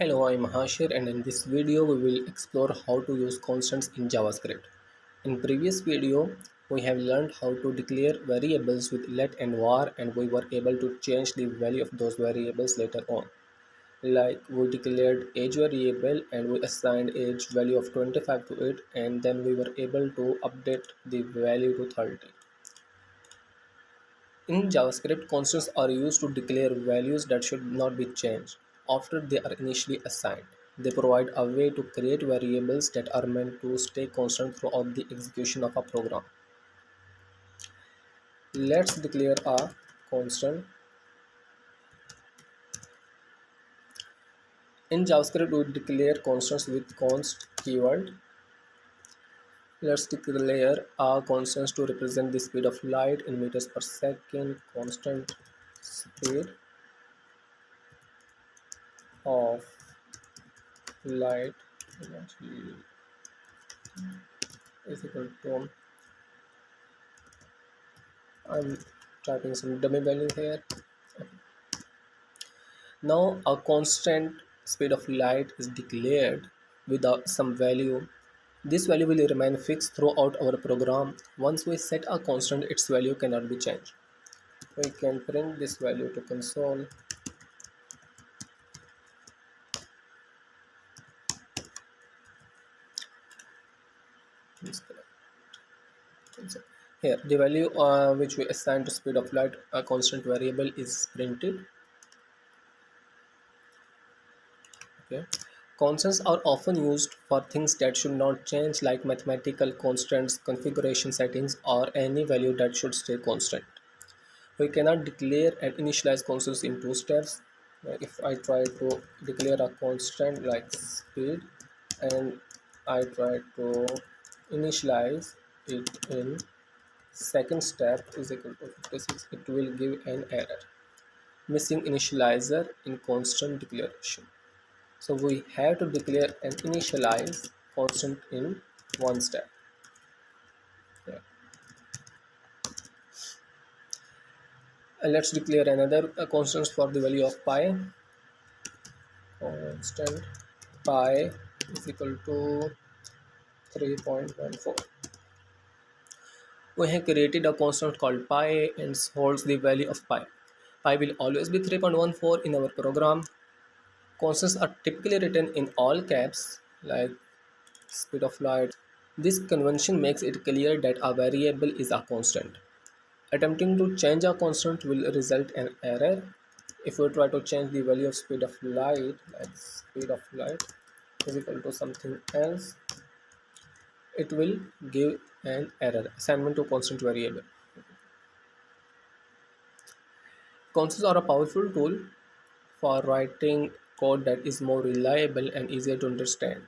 Hello, I'm Hashir, and in this video we will explore how to use constants in JavaScript. In previous video, we have learned how to declare variables with let and var, and we were able to change the value of those variables later on. Like we declared age variable and we assigned age value of 25 to it, and then we were able to update the value to 30. In JavaScript, constants are used to declare values that should not be changed after they are initially assigned. They provide a way to create variables that are meant to stay constant throughout the execution of a program. Let's declare a constant. In JavaScript, we declare constants with const keyword. Let's declare a constants to represent the speed of light in meters per second. Constant speed of light is equal to, I'm typing some dummy value here. Now a constant speed of light is declared with some value. This value will remain fixed throughout our program. Once we set a constant, its value cannot be changed. We can print this value to console. Here the value which we assign to speed of light, a constant variable, is printed. Okay. Constants are often used for things that should not change, like mathematical constants, configuration settings, or any value that should stay constant. We cannot declare and initialize constants in two steps. If I try to declare a constant like speed and I try to initialize it in second step is equal to 56, it will give an error. Missing initializer in constant declaration. So we have to declare and initialize constant in one step. Yeah. Let's declare another constant for the value of pi. Constant pi is equal to 3.14. We have created a constant called pi and holds the value of pi. Pi will always be 3.14 in our program. Constants are typically written in all caps like speed of light. This convention makes it clear that a variable is a constant. Attempting to change a constant will result in error. If we try to change the value of speed of light, like speed of light is equal to something else, it will give an error. Assignment to constant variable. Constants are a powerful tool for writing code that is more reliable and easier to understand.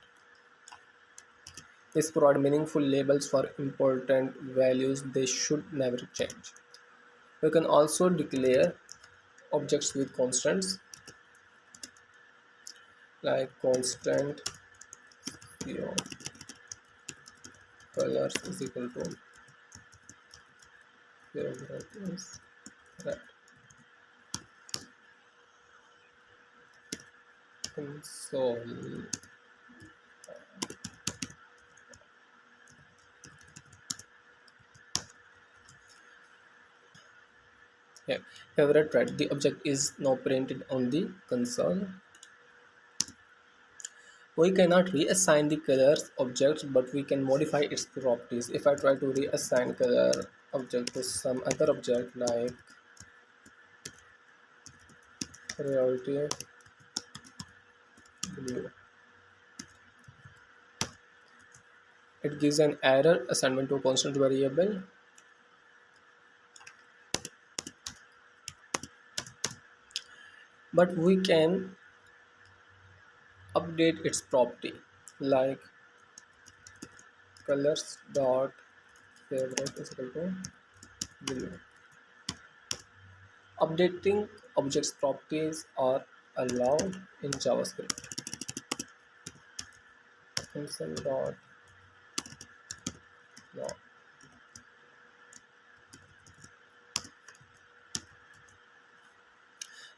This provides meaningful labels for important values they should never change. We can also declare objects with constants like constant your colors is equal to favorite is red. Console. Yeah, favorite red. The object is now printed on the console. We cannot reassign the colors object, but we can modify its properties. If I try to reassign color object to some other object like reality blue, it gives an error assignment to a constant variable. But we can update its property like colors dot favorite is equal to blue. Updating objects properties are allowed in JavaScript. Console dot no.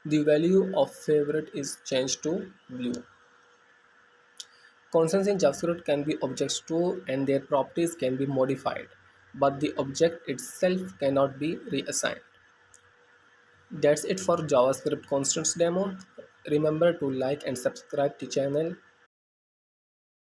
The value of favorite is changed to blue. Constants in JavaScript can be objects too, and their properties can be modified, but the object itself cannot be reassigned. That's it for JavaScript constants demo. Remember to like and subscribe to channel